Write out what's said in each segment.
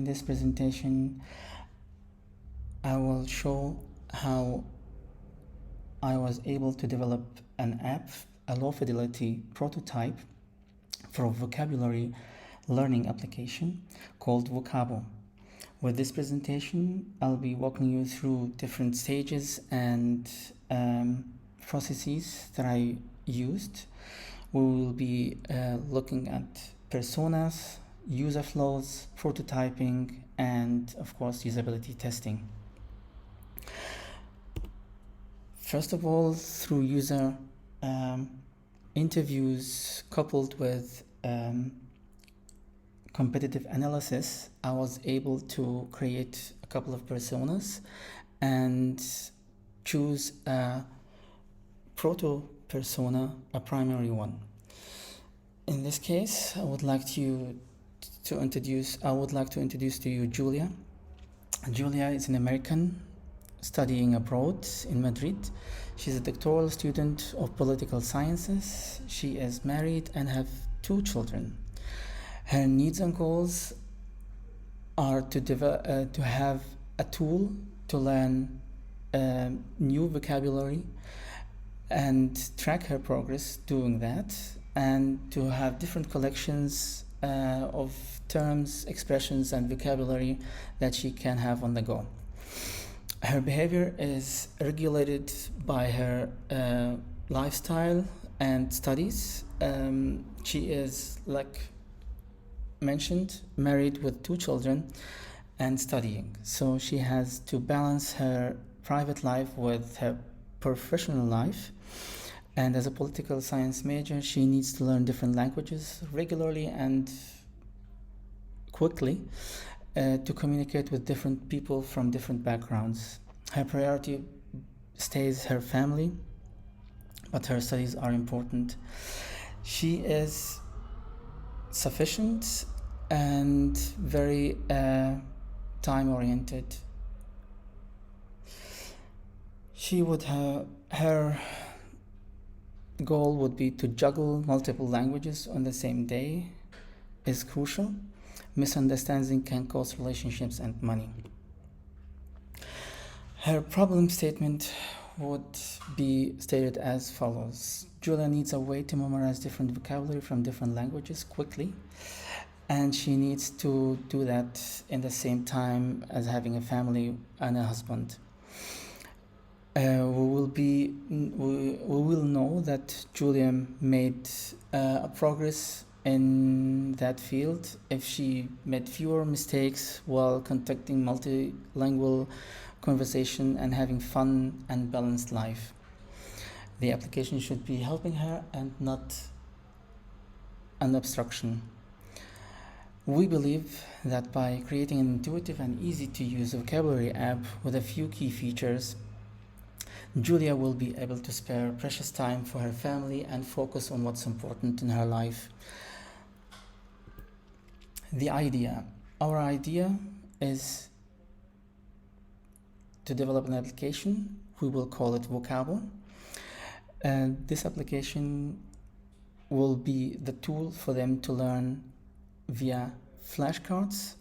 this presentation, I will show how I was able to develop an app, a low fidelity prototype for a vocabulary learning application called Vocabo. With this presentation, I'll be walking you through different stages and processes that I used. We will be looking at personas, user flows, prototyping, and of course, usability testing. First of all, through user interviews coupled with competitive analysis, I was able to create a couple of personas and choose a proto persona, a primary one. In this case, I would like to introduce to you Julia. Julia is an American studying abroad in Madrid. She's a doctoral student of political sciences. She is married and have 2 children. Her needs and goals are to have a tool to learn new vocabulary and track her progress doing that, and to have different collections of terms, expressions, and vocabulary that she can have on the go. Her behavior is regulated by her lifestyle and studies. She is, like mentioned, married with 2 children and studying. So she has to balance her private life with her professional life. And as a political science major, she needs to learn different languages regularly and quickly to communicate with different people from different backgrounds. Her priority stays her family, but her studies are important. She is sufficient and very time-oriented. Her goal would be to juggle multiple languages on the same day is crucial. Misunderstanding can cost relationships and money. Her problem statement would be stated as follows. Julia needs a way to memorize different vocabulary from different languages quickly, and she needs to do that in the same time as having a family and a husband. We will know that Julia made a progress in that field if she made fewer mistakes while conducting multilingual conversation and having fun and balanced life. The application should be helping her and not an obstruction. We believe that by creating an intuitive and easy to use vocabulary app with a few key features, Julia will be able to spare precious time for her family and focus on what's important in her life. Our idea is to develop an application. We will call it Vocabo. This application will be the tool for them to learn via flashcards.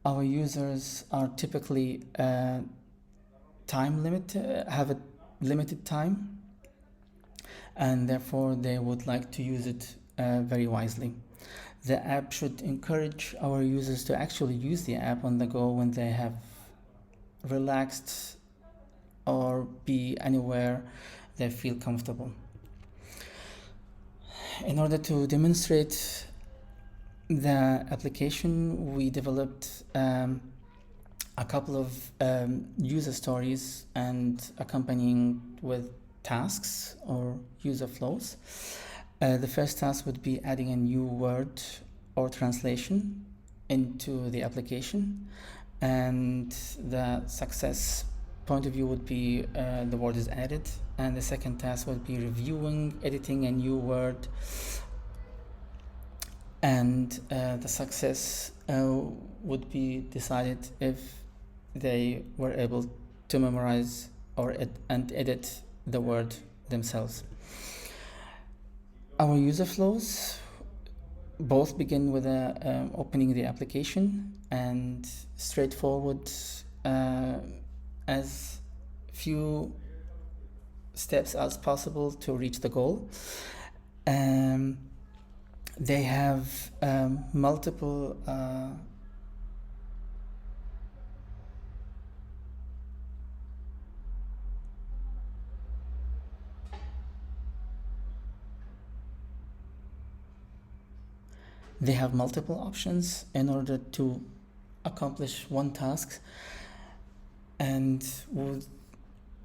Our users are typically have a limited time, and therefore they would like to use it very wisely. The app should encourage our users to actually use the app on the go when they have relaxed or be anywhere they feel comfortable. In order to demonstrate the application, we developed a couple of user stories and accompanying with tasks or user flows. The first task would be adding a new word or translation into the application, and the success point of view would be the word is added, and the second task would be reviewing, editing a new word, and the success would be decided if they were able to memorize and edit the word themselves. Our user flows both begin with opening the application and straightforward, as few steps as possible to reach the goal. They have multiple options in order to accomplish one task, and with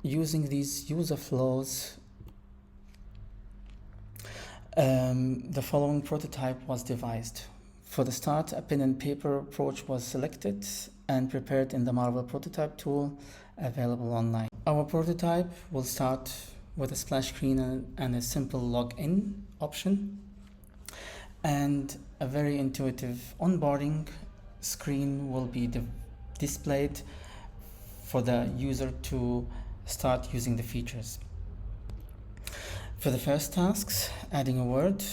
using these user flows, the following prototype was devised. For the start, a pen and paper approach was selected and prepared in the Marvel prototype tool available online. Our prototype will start with a splash screen and a simple login option, and a very intuitive onboarding screen will be displayed for the user to start using the features. For the first tasks, adding a word,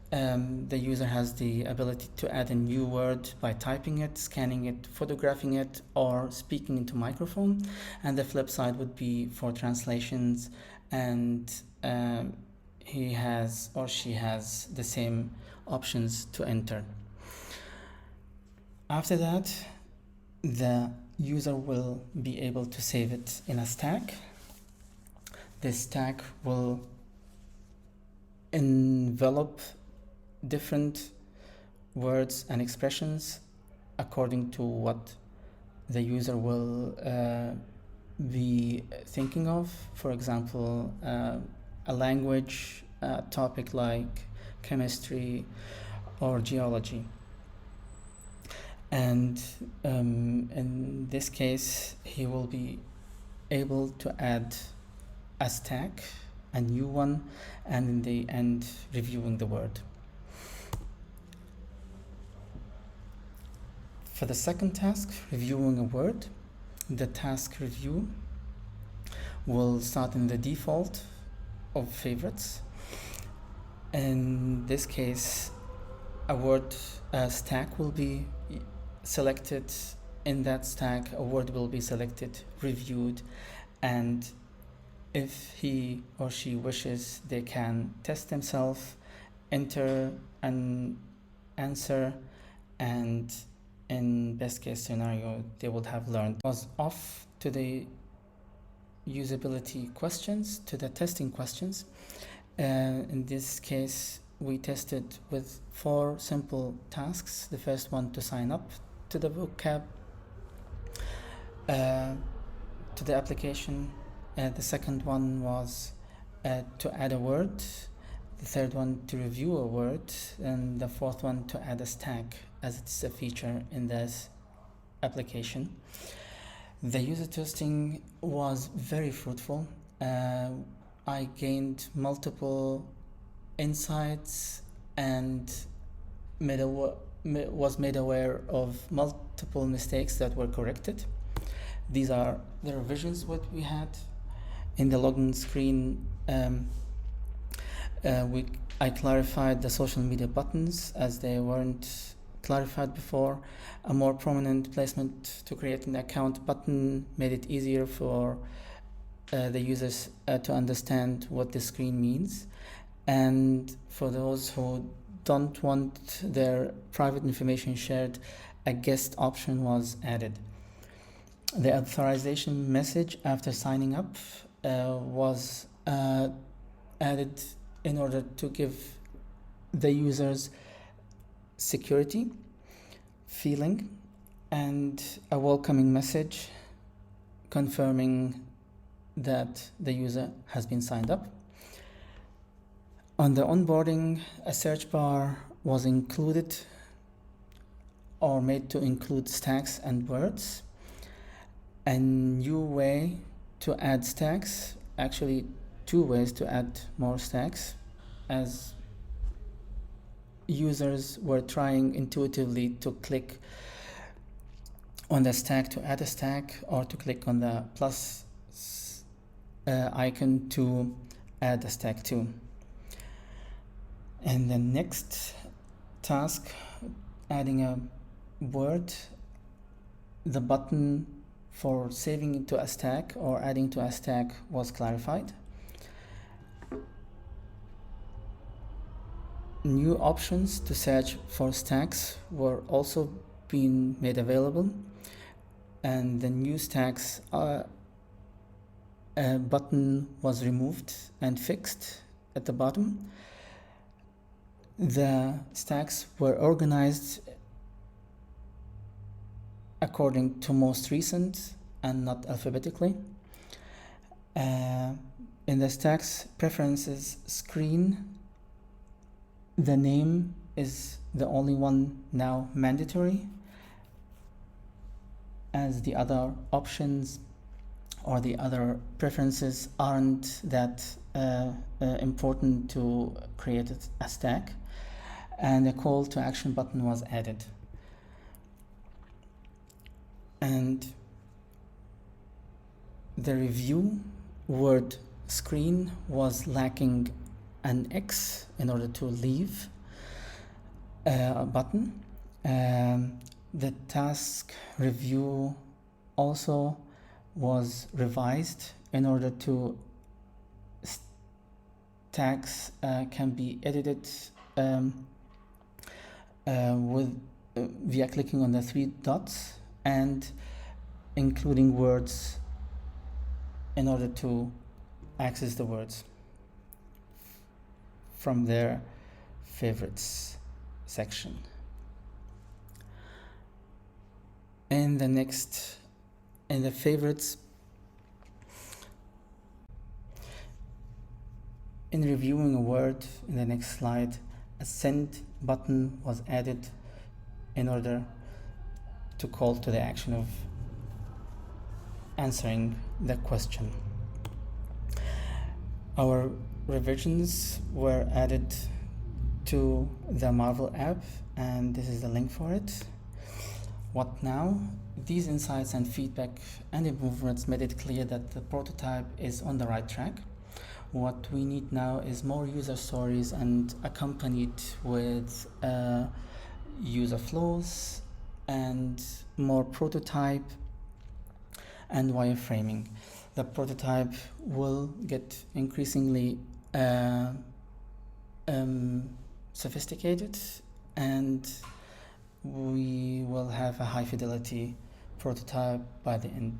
the user has the ability to add a new word by typing it, scanning it, photographing it, or speaking into microphone. And the flip side would be for translations, and he has or she has the same options to enter. After that, the user will be able to save it in a stack. This stack will envelop different words and expressions according to what the user will be thinking of. For example, a language, a topic like chemistry or geology. And in this case, he will be able to add a stack, a new one, and in the end, reviewing the word. For the second task, reviewing a word, the task review will start in the default of favorites. In this case, a word stack will be selected. In that stack, a word will be selected, reviewed, and if he or she wishes, they can test themselves, enter an answer, and in best case scenario, they would have learned. It was off to the usability questions, to the testing questions. In this case, we tested with 4 simple tasks. The first one, to sign up to the vocab, to the application. The second one was to add a word. The third one, to review a word. And the fourth one, to add a stack, as it's a feature in this application. The user testing was very fruitful. I gained multiple insights and was made aware of multiple mistakes that were corrected. These are the revisions what we had. In the login screen, I clarified the social media buttons as they weren't clarified before. A more prominent placement to create an account button made it easier for the users to understand what the screen means. And for those who don't want their private information shared, a guest option was added. The authorization message after signing up was added in order to give the users security feeling and a welcoming message confirming that the user has been signed up. On the onboarding, a search bar was included or made to include stacks and words. A new way to add stacks, actually 2 ways to add more stacks, as users were trying intuitively to click on the stack to add a stack, or to click on the plus icon to add a stack too. And the next task adding a word, the button for saving it to a stack or adding to a stack was clarified. New options to search for stacks were also being made available, and the new stacks button was removed and fixed at the bottom. The stacks were organized according to most recent and not alphabetically. In the stacks preferences screen, the name is the only one now mandatory, as the other options or the other preferences aren't that important to create a stack, and a call to action button was added. And the review word screen was lacking an X in order to leave a button. The task review also was revised in order to tags can be edited via clicking on the 3 dots and including words in order to access the words from their favorites section. In the favorites, in reviewing a word, in the next slide, a send button was added in order to call to the action of answering the question. Our revisions were added to the Marvel app, and this is the link for it. What now? These insights and feedback and improvements made it clear that the prototype is on the right track. What we need now is more user stories and accompanied with user flows and more prototype and wireframing. The prototype will get increasingly sophisticated, and we will have a high fidelity prototype by the end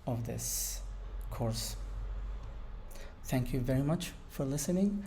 of this course. Thank you very much for listening.